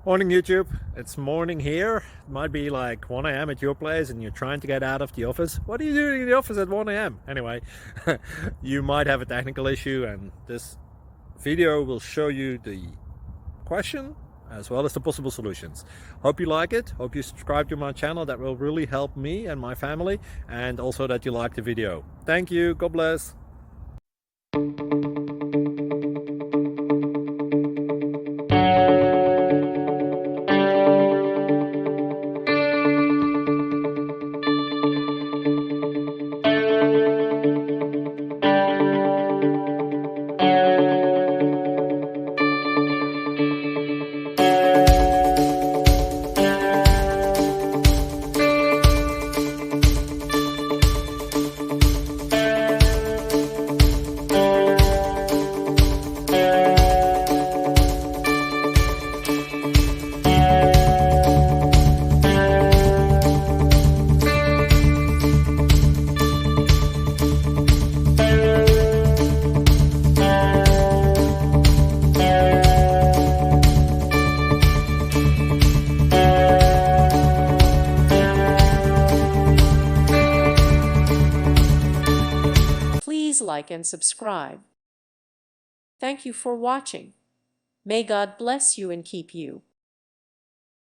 Morning YouTube, it's morning here. It might be like 1 a.m. at your place and you're trying to get out of the office. What are you doing in the office at 1 a.m.? Anyway, you might have a technical issue and this video will show you the question as well as the possible solutions. Hope you like it, hope you subscribe to my channel. That will really help me and my family, and also that you like the video. Thank you, God bless. Please like and subscribe. Thank you for watching. May God bless you and keep you.